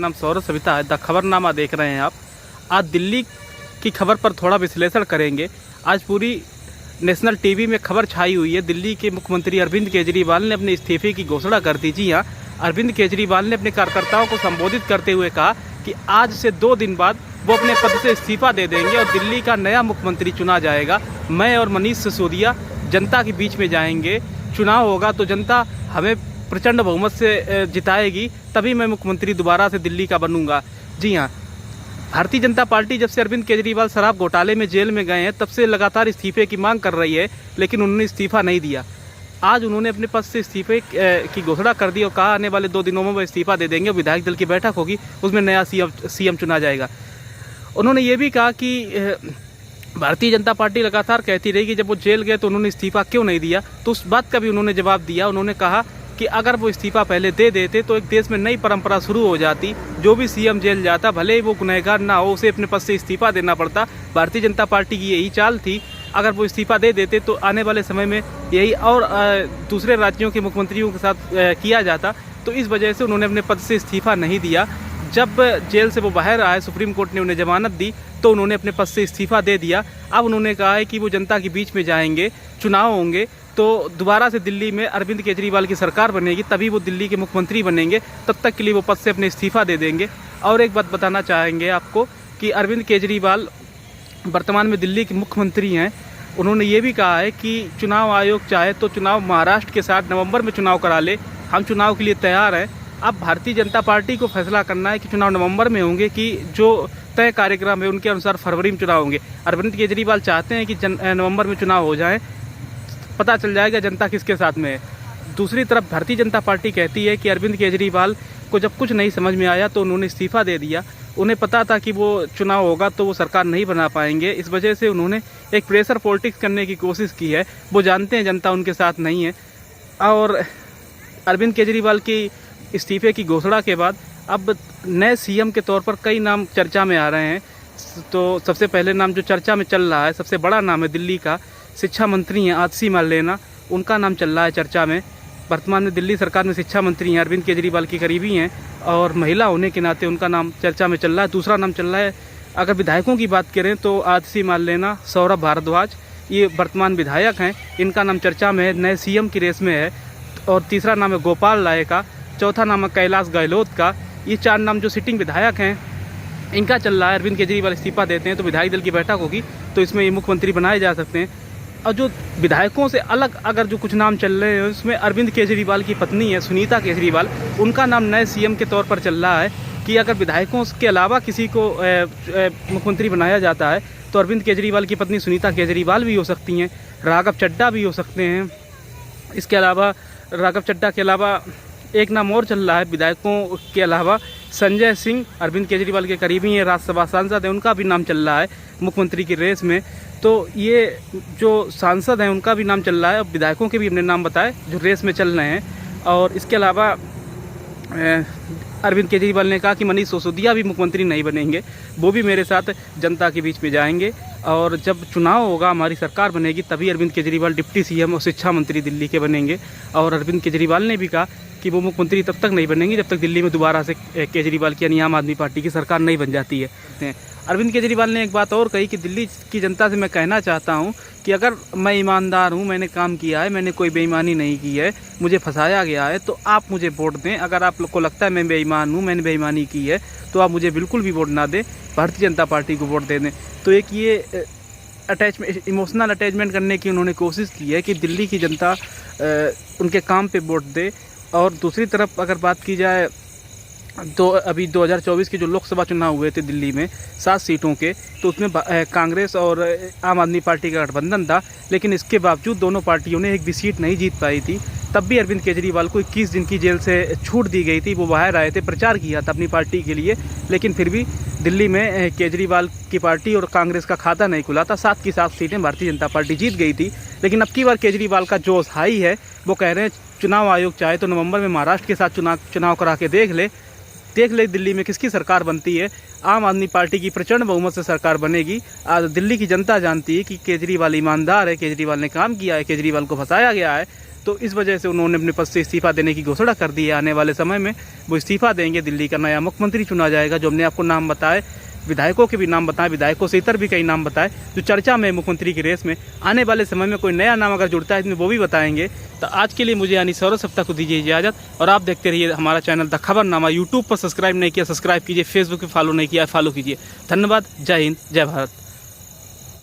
नाम सौरभ सविता है। द खबरनामा देख रहे हैं आप। आज दिल्ली की खबर पर थोड़ा विश्लेषण करेंगे। आज पूरी नेशनल टीवी में खबर छाई हुई है। दिल्ली के मुख्यमंत्री अरविंद केजरीवाल ने अपने इस्तीफे की घोषणा कर दी। जी हाँ, अरविंद केजरीवाल ने अपने कार्यकर्ताओं को संबोधित करते हुए कहा कि आज से 2 दिन बाद वो अपने पद से इस्तीफा दे देंगे और दिल्ली का नया मुख्यमंत्री चुना जाएगा। मैं और मनीष सिसोदिया जनता के बीच में जाएंगे। चुनाव होगा तो जनता हमें प्रचंड बहुमत से जिताएगी, तभी मैं मुख्यमंत्री दोबारा से दिल्ली का बनूंगा। जी हाँ, भारतीय जनता पार्टी जब से अरविंद केजरीवाल शराब घोटाले में जेल में गए हैं तब से लगातार इस्तीफे की मांग कर रही है, लेकिन उन्होंने इस्तीफा नहीं दिया। आज उन्होंने अपने पद से इस्तीफे की घोषणा कर दी और कहा आने वाले 2 दिनों में वो इस्तीफा दे देंगे। विधायक दल की बैठक होगी, उसमें नया सीएम चुना जाएगा। उन्होंने ये भी कहा कि भारतीय जनता पार्टी लगातार कहती रही कि जब वो जेल गए तो उन्होंने इस्तीफा क्यों नहीं दिया, तो उस बात का भी उन्होंने जवाब दिया। उन्होंने कहा कि अगर वो इस्तीफा पहले दे देते तो एक देश में नई परंपरा शुरू हो जाती। जो भी सीएम जेल जाता, भले ही वो गुनहगार ना हो, उसे अपने पद से इस्तीफा देना पड़ता। भारतीय जनता पार्टी की यही चाल थी। अगर वो इस्तीफा दे देते तो आने वाले समय में यही और दूसरे राज्यों के मुख्यमंत्रियों के साथ किया जाता। तो इस वजह से उन्होंने अपने पद से इस्तीफा नहीं दिया। जब जेल से वो बाहर आए, सुप्रीम कोर्ट ने उन्हें जमानत दी, तो उन्होंने अपने पद से इस्तीफा दे दिया। अब उन्होंने कहा है कि वो जनता के बीच में जाएंगे, चुनाव होंगे तो दोबारा से दिल्ली में अरविंद केजरीवाल की सरकार बनेगी, तभी वो दिल्ली के मुख्यमंत्री बनेंगे। तब तक के लिए वो पद से अपने इस्तीफा दे देंगे। और एक बात बताना चाहेंगे आपको कि अरविंद केजरीवाल वर्तमान में दिल्ली के मुख्यमंत्री हैं। उन्होंने ये भी कहा है कि चुनाव आयोग चाहे तो चुनाव महाराष्ट्र के साथ नवंबर में चुनाव करा ले, हम चुनाव के लिए तैयार हैं। अब भारतीय जनता पार्टी को फैसला करना है कि चुनाव नवंबर में होंगे कि जो तय कार्यक्रम है उनके अनुसार फरवरी में चुनाव होंगे। अरविंद केजरीवाल चाहते हैं कि नवंबर में चुनाव हो जाए, पता चल जाएगा जनता किसके साथ में है। दूसरी तरफ भारतीय जनता पार्टी कहती है कि अरविंद केजरीवाल को जब कुछ नहीं समझ में आया तो उन्होंने इस्तीफा दे दिया। उन्हें पता था कि वो चुनाव होगा तो वो सरकार नहीं बना पाएंगे, इस वजह से उन्होंने एक प्रेशर पॉलिटिक्स करने की कोशिश की है। वो जानते हैं जनता उनके साथ नहीं है। और अरविंद केजरीवाल की इस्तीफे की घोषणा के बाद अब नए सीएम के तौर पर कई नाम चर्चा में आ रहे हैं। तो सबसे पहले नाम जो चर्चा में चल रहा है, सबसे बड़ा नाम है दिल्ली का, शिक्षा मंत्री हैं आतिशी मार्लेना, उनका नाम चल रहा है चर्चा में। वर्तमान में दिल्ली सरकार में शिक्षा मंत्री हैं, अरविंद केजरीवाल की करीबी हैं और महिला होने के नाते उनका नाम चर्चा में चल रहा है। दूसरा नाम चल रहा है, अगर विधायकों की बात करें तो आतिशी मार्लेना, सौरभ भारद्वाज, ये वर्तमान विधायक हैं, इनका नाम चर्चा में है, नए सीएम की रेस में है। और तीसरा नाम है गोपाल राय का, चौथा नाम है कैलाश गहलोत का। ये 4 नाम जो सिटिंग विधायक हैं इनका चल रहा है। अरविंद केजरीवाल इस्तीफा देते हैं तो विधायक दल की बैठक होगी, तो इसमें ये मुख्यमंत्री बनाए जा सकते हैं। और जो विधायकों से अलग अगर जो कुछ नाम चल रहे हैं उसमें अरविंद केजरीवाल की पत्नी है सुनीता केजरीवाल, उनका नाम नए सीएम के तौर पर चल रहा है कि अगर विधायकों के अलावा किसी को मुख्यमंत्री बनाया जाता है तो अरविंद केजरीवाल की पत्नी सुनीता केजरीवाल भी हो सकती हैं, राघव चड्ढा भी हो सकते हैं। इसके अलावा राघव चड्ढा के अलावा एक नाम और चल रहा है विधायकों के अलावा, संजय सिंह अरविंद केजरीवाल के करीबी हैं, राज्यसभा सांसद हैं, उनका भी नाम चल रहा है मुख्यमंत्री की रेस में। तो ये जो सांसद हैं उनका भी नाम चल रहा है। अब विधायकों के भी हमने नाम बताए जो रेस में चल रहे हैं। और इसके अलावा अरविंद केजरीवाल ने कहा कि मनीष सिसोदिया भी मुख्यमंत्री नहीं बनेंगे, वो भी मेरे साथ जनता के बीच में जाएंगे और जब चुनाव होगा हमारी सरकार बनेगी तभी अरविंद केजरीवाल डिप्टी सीएम और शिक्षा मंत्री दिल्ली के बनेंगे। और अरविंद केजरीवाल ने भी कहा कि वो मुख्यमंत्री तब तक नहीं बनेंगे जब तक दिल्ली में दोबारा से केजरीवाल की यानी आम आदमी पार्टी की सरकार नहीं बन जाती है। अरविंद केजरीवाल ने एक बात और कही कि दिल्ली की जनता से मैं कहना चाहता हूं कि अगर मैं ईमानदार हूं, मैंने काम किया है, मैंने कोई बेईमानी नहीं की है, मुझे फंसाया गया है, तो आप मुझे वोट दें। अगर आप लोग को लगता है मैं बेईमान हूं, मैंने बेईमानी की है, तो आप मुझे बिल्कुल भी वोट ना दें, भारतीय जनता पार्टी को वोट दे दें। तो एक ये अटैचमेंट, इमोशनल अटैचमेंट करने की उन्होंने कोशिश की है कि दिल्ली की जनता उनके काम पे वोट दे। और दूसरी तरफ अगर बात की जाए तो अभी 2024 के जो लोकसभा चुनाव हुए थे दिल्ली में 7 सीटों के, तो उसमें कांग्रेस और आम आदमी पार्टी का गठबंधन था, लेकिन इसके बावजूद दोनों पार्टियों ने एक भी सीट नहीं जीत पाई थी। तब भी अरविंद केजरीवाल को 21 दिन की जेल से छूट दी गई थी। वो बाहर आए थे, प्रचार किया था अपनी पार्टी के लिए, लेकिन फिर भी दिल्ली में केजरीवाल की पार्टी और कांग्रेस का खाता नहीं खुला था। 7 की 7 सीटें भारतीय जनता पार्टी जीत गई थी। लेकिन अब की बार केजरीवाल का जोश हाई है। वो कह रहे हैं चुनाव आयोग चाहे तो नवंबर में महाराष्ट्र के साथ चुनाव करा के देख ले दिल्ली में किसकी सरकार बनती है। आम आदमी पार्टी की प्रचंड बहुमत से सरकार बनेगी। आज दिल्ली की जनता जानती है कि केजरीवाल ईमानदार है, केजरीवाल ने काम किया है, केजरीवाल को फंसाया गया है। तो इस वजह से उन्होंने अपने पद से इस्तीफा देने की घोषणा कर दी है। आने वाले समय में वो इस्तीफा देंगे, दिल्ली का नया मुख्यमंत्री चुना जाएगा। जो हमने आपको नाम बताए, विधायकों के भी नाम बताएं, विधायकों से इतर भी कई नाम बताएं जो चर्चा में मुख्यमंत्री की रेस में। आने वाले समय में कोई नया नाम अगर जुड़ता है इसमें वो भी बताएंगे। तो आज के लिए मुझे यानी सौरभ सप्ताह को दीजिए इजाज़त, और आप देखते रहिए हमारा चैनल द खबरनामा। यूट्यूब पर सब्सक्राइब नहीं किया सब्सक्राइब कीजिए, फेसबुक पर फॉलो नहीं किया फॉलो कीजिए। धन्यवाद। जय हिंद, जय भारत।